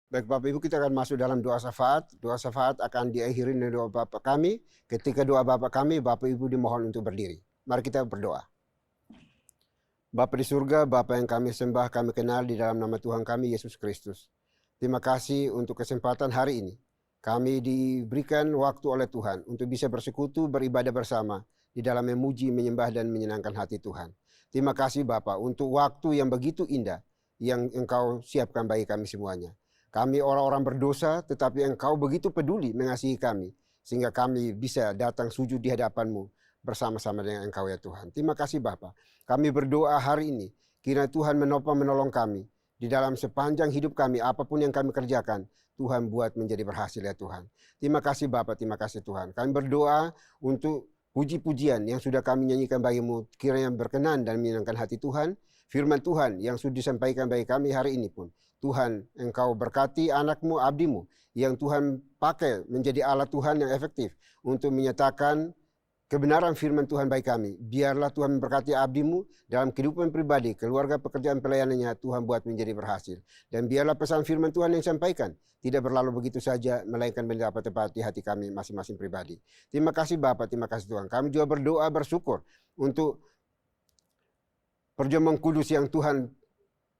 [SPEAKER 2] Baik Bapak Ibu, kita akan masuk dalam doa syafaat. Doa syafaat akan diakhiri dengan doa Bapak kami. Ketika doa Bapak kami, Bapak Ibu dimohon untuk berdiri. Mari kita berdoa. Bapa di surga, Bapa yang kami sembah, kami kenal di dalam nama Tuhan kami, Yesus Kristus. Terima kasih untuk kesempatan hari ini. Kami diberikan waktu oleh Tuhan untuk bisa bersekutu, beribadah bersama di dalam memuji, menyembah, dan menyenangkan hati Tuhan. Terima kasih Bapa untuk waktu yang begitu indah yang Engkau siapkan bagi kami semuanya. Kami orang-orang berdosa, tetapi Engkau begitu peduli mengasihi kami, sehingga kami bisa datang sujud di hadapan-Mu bersama-sama dengan Engkau ya Tuhan. Terima kasih Bapa. Kami berdoa hari ini, kiranya Tuhan menopang menolong kami di dalam sepanjang hidup kami, apapun yang kami kerjakan, Tuhan buat menjadi berhasil ya Tuhan. Terima kasih Bapa, terima kasih Tuhan. Kami berdoa untuk puji-pujian yang sudah kami nyanyikan bagi-Mu, kiranya berkenan dan menyenangkan hati Tuhan. Firman Tuhan yang sudah disampaikan bagi kami hari ini pun, Tuhan, Engkau berkati anak-Mu, abdi-Mu, yang Tuhan pakai menjadi alat Tuhan yang efektif untuk menyatakan kebenaran firman Tuhan bagi kami. Biarlah Tuhan memberkati abdi-Mu dalam kehidupan pribadi, keluarga, pekerjaan, pelayanannya, Tuhan buat menjadi berhasil. Dan biarlah pesan firman Tuhan yang disampaikan tidak berlalu begitu saja, melainkan mendapat tempat di hati kami masing-masing pribadi. Terima kasih Bapa, terima kasih Tuhan. Kami juga berdoa, bersyukur untuk perjamuan kudus yang Tuhan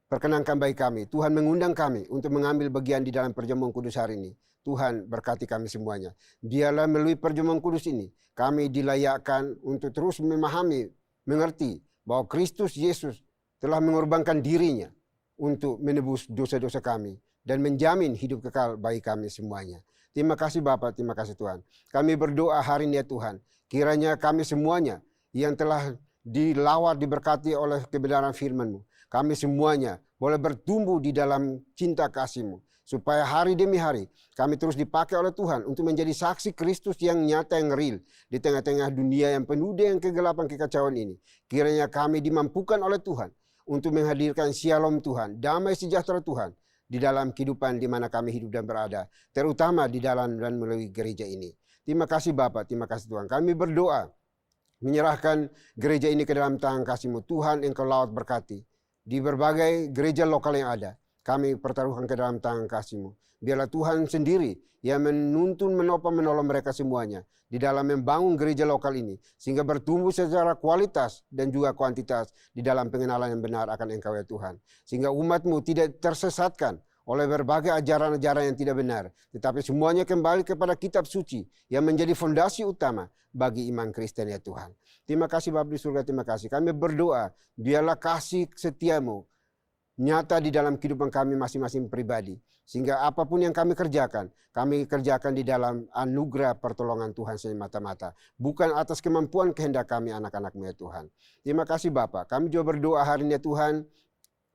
[SPEAKER 2] perkenankan bagi kami. Tuhan mengundang kami untuk mengambil bagian di dalam perjamuan kudus hari ini. Tuhan berkati kami semuanya. Biarlah melalui perjamuan kudus ini, kami dilayakkan untuk terus memahami, mengerti bahwa Kristus Yesus telah mengorbankan dirinya untuk menebus dosa-dosa kami dan menjamin hidup kekal bagi kami semuanya. Terima kasih Bapa, terima kasih Tuhan. Kami berdoa hari ini ya Tuhan, kiranya kami semuanya yang telah dilawat, diberkati oleh kebenaran firman-Mu, kami semuanya boleh bertumbuh di dalam cinta kasih-Mu, supaya hari demi hari kami terus dipakai oleh Tuhan untuk menjadi saksi Kristus yang nyata, yang real di tengah-tengah dunia yang penuh dengan kegelapan, kekacauan ini. Kiranya kami dimampukan oleh Tuhan untuk menghadirkan shalom Tuhan, damai sejahtera Tuhan di dalam kehidupan di mana kami hidup dan berada, terutama di dalam dan melalui gereja ini. Terima kasih Bapa, terima kasih Tuhan. Kami berdoa menyerahkan gereja ini ke dalam tangan kasih-Mu. Tuhan, Engkau lawat berkati di berbagai gereja lokal yang ada. Kami pertaruhkan ke dalam tangan kasih-Mu. Biarlah Tuhan sendiri yang menuntun, menopang, menolong mereka semuanya di dalam membangun gereja lokal ini, sehingga bertumbuh secara kualitas dan juga kuantitas di dalam pengenalan yang benar akan Engkau ya Tuhan. Sehingga umat-Mu tidak tersesatkan oleh berbagai ajaran-ajaran yang tidak benar, tetapi semuanya kembali kepada kitab suci yang menjadi fondasi utama bagi iman Kristen ya Tuhan. Terima kasih Bapa di surga, terima kasih. Kami berdoa, biarlah kasih setia-Mu nyata di dalam kehidupan kami masing-masing pribadi, sehingga apapun yang kami kerjakan di dalam anugerah pertolongan Tuhan semata-mata, bukan atas kemampuan kehendak kami anak-anak-Mu ya Tuhan. Terima kasih Bapa. Kami juga berdoa hari ini ya Tuhan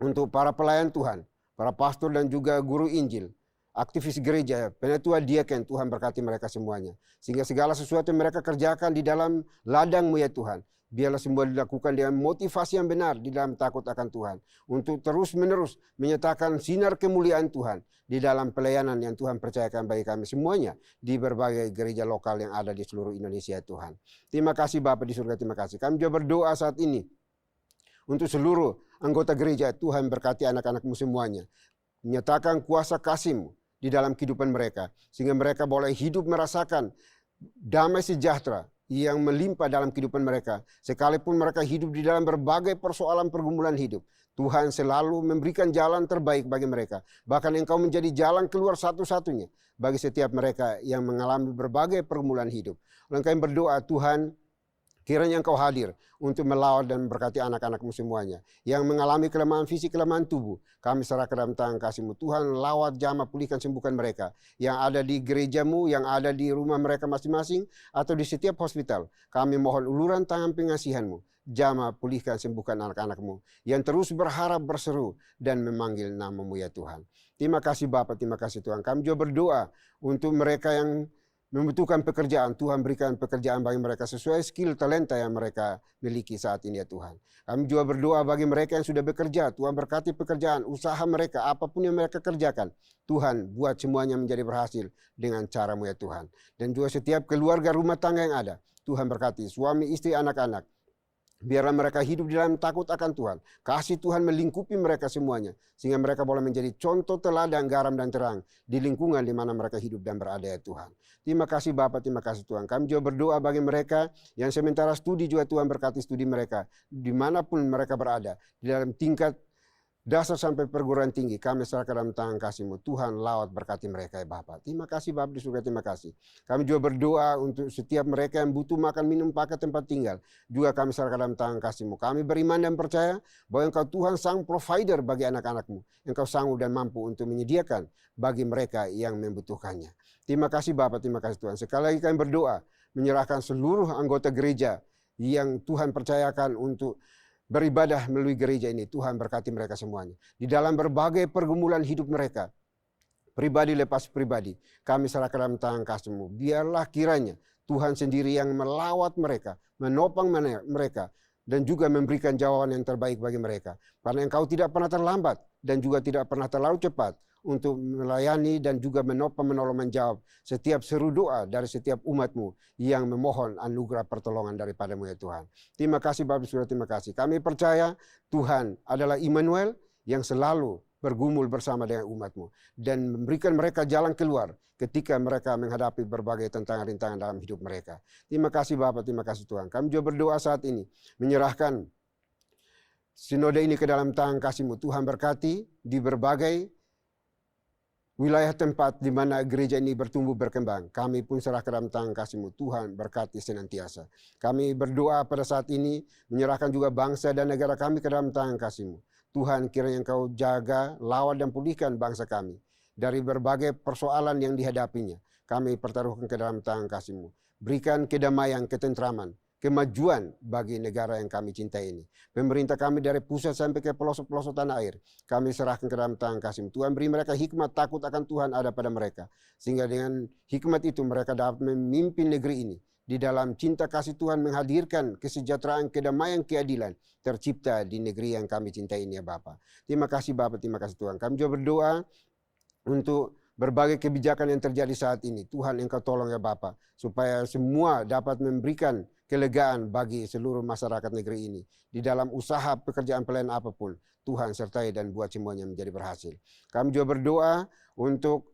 [SPEAKER 2] untuk para pelayan Tuhan, para pastor dan juga guru Injil, aktivis gereja, penatua diaken, Tuhan berkati mereka semuanya. Sehingga segala sesuatu yang mereka kerjakan di dalam ladang-Mu ya Tuhan, biarlah semua dilakukan dengan motivasi yang benar di dalam takut akan Tuhan, untuk terus-menerus menyatakan sinar kemuliaan Tuhan di dalam pelayanan yang Tuhan percayakan bagi kami semuanya di berbagai gereja lokal yang ada di seluruh Indonesia ya Tuhan. Terima kasih Bapa di surga, terima kasih. Kami juga berdoa saat ini untuk seluruh anggota gereja. Tuhan berkati anak-anak-Mu semuanya, menyatakan kuasa kasih-Mu di dalam kehidupan mereka, sehingga mereka boleh hidup merasakan damai sejahtera yang melimpah dalam kehidupan mereka. Sekalipun mereka hidup di dalam berbagai persoalan pergumulan hidup, Tuhan selalu memberikan jalan terbaik bagi mereka. Bahkan Engkau menjadi jalan keluar satu-satunya bagi setiap mereka yang mengalami berbagai pergumulan hidup. Lalu kami berdoa, Tuhan, kiranya Engkau hadir untuk melawat dan memberkati anak-anak-Mu semuanya yang mengalami kelemahan fisik, kelemahan tubuh. Kami serahkan dalam tangan kasih-Mu. Tuhan, lawat, jamah, pulihkan, sembuhkan mereka yang ada di gereja-Mu, yang ada di rumah mereka masing-masing, atau di setiap hospital. Kami mohon uluran tangan pengasihan-Mu. Jamah, pulihkan, sembuhkan anak-anak-Mu yang terus berharap, berseru, dan memanggil nama-Mu ya Tuhan. Terima kasih Bapa, terima kasih Tuhan. Kami juga berdoa untuk mereka yang membutuhkan pekerjaan. Tuhan berikan pekerjaan bagi mereka sesuai skill, talenta yang mereka miliki saat ini ya Tuhan. Kami juga berdoa bagi mereka yang sudah bekerja. Tuhan berkati pekerjaan, usaha mereka, apapun yang mereka kerjakan. Tuhan buat semuanya menjadi berhasil dengan cara-Mu ya Tuhan. Dan juga setiap keluarga rumah tangga yang ada, Tuhan berkati suami, istri, anak-anak. Biarlah mereka hidup di dalam takut akan Tuhan. Kasih Tuhan melingkupi mereka semuanya. Sehingga mereka boleh menjadi contoh teladan, garam dan terang di lingkungan di mana mereka hidup dan berada ya Tuhan. Terima kasih Bapa, terima kasih Tuhan. Kami juga berdoa bagi mereka yang sementara studi juga Tuhan berkati studi mereka. Dimanapun mereka berada. Di dalam tingkat dasar sampai perguruan tinggi, kami serahkan dalam tangan kasih-Mu. Tuhan lawat berkati mereka ya Bapa. Terima kasih Bapa di surga, terima kasih. Kami juga berdoa untuk setiap mereka yang butuh makan, minum, pakai, tempat tinggal. Juga kami serahkan dalam tangan kasih-Mu. Kami beriman dan percaya bahwa Engkau Tuhan sang provider bagi anak-anak-Mu. Engkau sanggup dan mampu untuk menyediakan bagi mereka yang membutuhkannya. Terima kasih Bapa, terima kasih Tuhan. Sekali lagi kami berdoa menyerahkan seluruh anggota gereja yang Tuhan percayakan untuk beribadah melalui gereja ini. Tuhan berkati mereka semuanya. Di dalam berbagai pergumulan hidup mereka, pribadi lepas pribadi, kami serahkan dalam tangan kasih-Mu. Biarlah kiranya Tuhan sendiri yang melawat mereka, menopang mereka, dan juga memberikan jawaban yang terbaik bagi mereka. Karena Engkau tidak pernah terlambat dan juga tidak pernah terlalu cepat untuk melayani dan juga menopang, menolong, menjawab setiap seru doa dari setiap umat-Mu yang memohon anugerah pertolongan daripada-Mu ya Tuhan. Terima kasih Bapa Surga, terima kasih. Kami percaya Tuhan adalah Immanuel yang selalu bergumul bersama dengan umat-Mu dan memberikan mereka jalan keluar ketika mereka menghadapi berbagai tantangan-rintangan dalam hidup mereka. Terima kasih Bapa, terima kasih Tuhan. Kami juga berdoa saat ini menyerahkan sinode ini ke dalam tangan kasih-Mu. Tuhan berkati di berbagai wilayah tempat di mana gereja ini bertumbuh berkembang. Kami pun serah ke dalam tangan kasih-Mu. Tuhan berkati senantiasa. Kami berdoa pada saat ini menyerahkan juga bangsa dan negara kami ke dalam tangan kasih-Mu. Tuhan kiranya Engkau jaga, lawat dan pulihkan bangsa kami dari berbagai persoalan yang dihadapinya. Kami pertaruhkan ke dalam tangan kasih-Mu. Berikan kedamaian, ketentraman, kemajuan bagi negara yang kami cintai ini. Pemerintah kami dari pusat sampai ke pelosok-pelosok tanah air, kami serahkan ke dalam tangan kasih-Mu. Tuhan beri mereka hikmat, takut akan Tuhan ada pada mereka. Sehingga dengan hikmat itu mereka dapat memimpin negeri ini. Di dalam cinta kasih Tuhan menghadirkan kesejahteraan, kedamaian, keadilan tercipta di negeri yang kami cintai ini ya Bapa. Terima kasih Bapa, terima kasih Tuhan. Kami juga berdoa untuk berbagai kebijakan yang terjadi saat ini. Tuhan Engkau tolong ya Bapa, supaya semua dapat memberikan kelegaan bagi seluruh masyarakat negeri ini. Di dalam usaha pekerjaan pelayanan apapun, Tuhan sertai dan buat semuanya menjadi berhasil. Kami juga berdoa untuk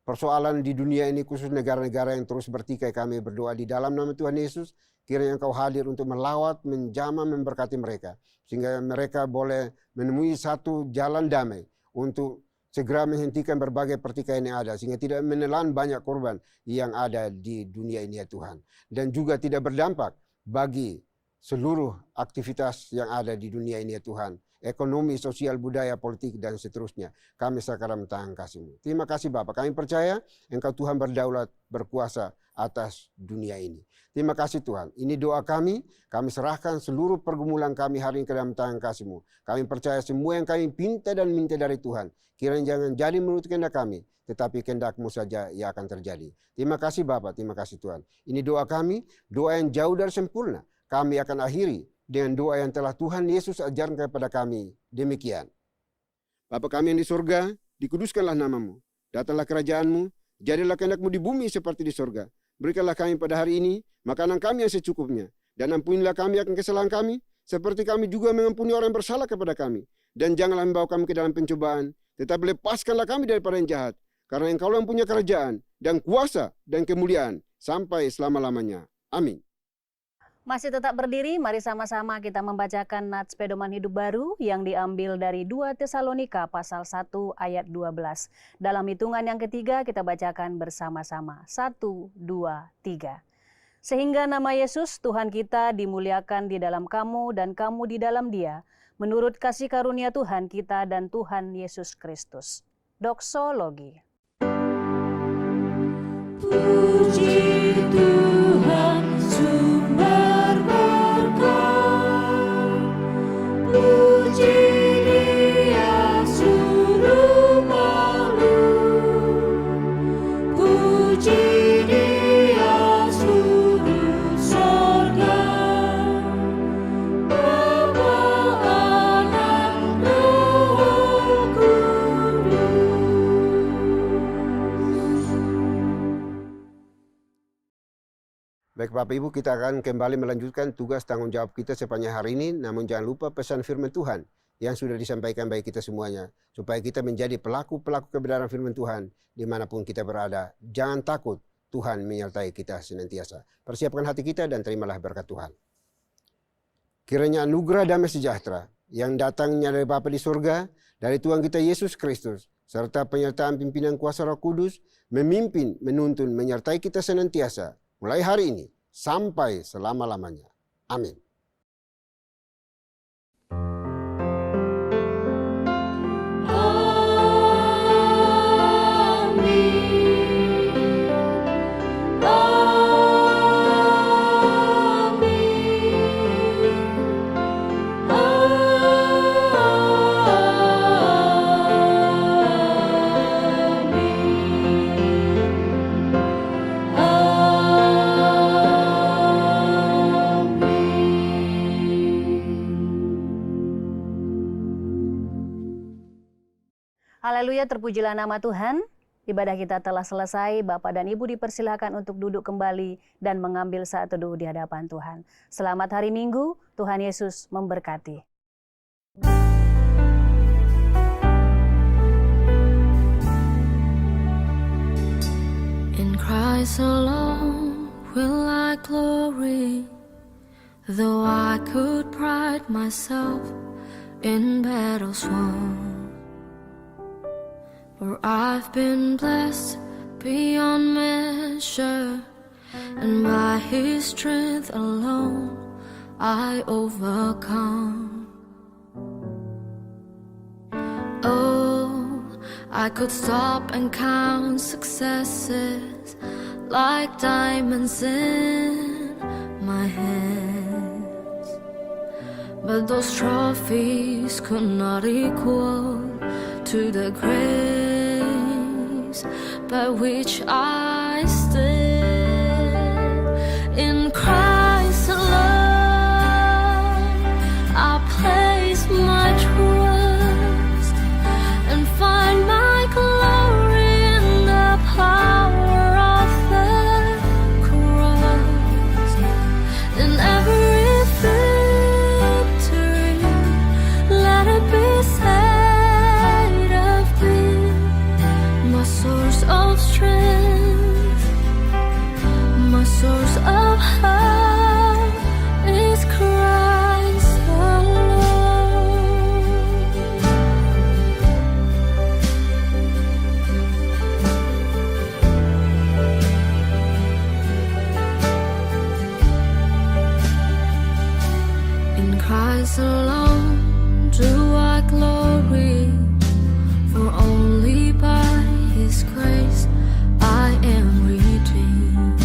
[SPEAKER 2] persoalan di dunia ini, khusus negara-negara yang terus bertikai. Kami berdoa di dalam nama Tuhan Yesus, kiranya Engkau hadir untuk melawat, menjamah, memberkati mereka. Sehingga mereka boleh menemui satu jalan damai untuk segera menghentikan berbagai pertikaian yang ada, sehingga tidak menelan banyak korban yang ada di dunia ini ya Tuhan. Dan juga tidak berdampak bagi seluruh aktivitas yang ada di dunia ini ya Tuhan. Ekonomi, sosial, budaya, politik, dan seterusnya. Kami serahkan dalam tangan kasih-Mu. Terima kasih Bapa. Kami percaya Engkau Tuhan berdaulat, berkuasa atas dunia ini. Terima kasih Tuhan. Ini doa kami serahkan seluruh pergumulan kami hari ini ke dalam tangan kasih-Mu. Kami percaya semua yang kami pinta dan minta dari Tuhan, kiranya jangan jadi menurut kehendak kami, tetapi kehendak-Mu saja yang akan terjadi. Terima kasih Bapa, terima kasih Tuhan. Ini doa kami, doa yang jauh dari sempurna. Kami akan akhiri dengan doa yang telah Tuhan Yesus ajarkan kepada kami. Demikian. Bapa kami yang di surga, dikuduskanlah nama-Mu. Datanglah kerajaan-Mu, jadilah kehendak-Mu di bumi seperti di surga. Berikanlah kami pada hari ini makanan kami yang secukupnya. Dan ampunilah kami akan kesalahan kami, seperti kami juga mengampuni orang yang bersalah kepada kami. Dan janganlah membawa kami ke dalam pencobaan, tetapi lepaskanlah kami daripada yang jahat. Karena Engkau yang punya kerajaan, dan kuasa, dan kemuliaan, sampai selama-lamanya. Amin.
[SPEAKER 1] Masih tetap berdiri, mari sama-sama kita membacakan nats pedoman hidup baru yang diambil dari 2 Tesalonika pasal 1 ayat 12. Dalam hitungan yang ketiga kita bacakan bersama-sama. 1, 2, 3. Sehingga nama Yesus Tuhan kita dimuliakan di dalam kamu dan kamu di dalam Dia, menurut kasih karunia Tuhan kita dan Tuhan Yesus Kristus. Doksologi.
[SPEAKER 4] Puji Tuhan sumber berkat, puji Dia suruh makhluk, puji Dia suruh sorga, Bapa, Anak, Roh Kudus.
[SPEAKER 2] Baik Baik Bapak Ibu, kita akan kembali melanjutkan tugas tanggung jawab kita sepanjang hari ini. Namun jangan lupa pesan firman Tuhan yang sudah disampaikan bagi kita semuanya. Supaya kita menjadi pelaku-pelaku kebenaran firman Tuhan dimanapun kita berada. Jangan takut, Tuhan menyertai kita senantiasa. Persiapkan hati kita dan terimalah berkat Tuhan. Kiranya anugerah damai sejahtera yang datangnya dari Bapa di surga, dari Tuhan kita Yesus Kristus, serta penyertaan pimpinan kuasa Roh Kudus, memimpin, menuntun, menyertai kita senantiasa, mulai hari ini, sampai selama-lamanya. Amin.
[SPEAKER 1] Haleluya, terpujilah nama Tuhan. Ibadah kita telah selesai. Bapak dan Ibu dipersilakan untuk duduk kembali dan mengambil saat teduh di hadapan Tuhan. Selamat hari Minggu, Tuhan Yesus memberkati.
[SPEAKER 4] In Christ alone will I glory, though I could pride myself in battles won. For I've been blessed beyond measure, and by His strength alone I overcome. Oh, I could stop and count successes like diamonds in my hands, but those trophies could not equal to the grace by which I stand. In Christ alone I place my trust and find my glory in the power of the cross. In every victory, let it be said, source of strength, my source of help is Christ alone. In Christ alone do I glory, for only by His grace I am redeemed,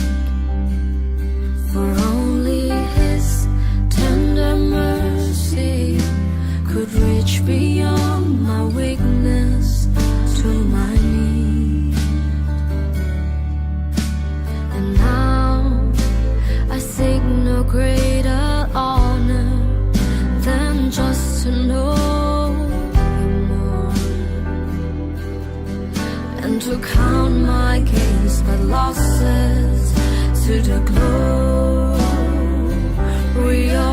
[SPEAKER 4] for only His tender mercy could reach beyond my weakness to my need. And now I seek no greater honor than just to know to count my gains but losses to the glory of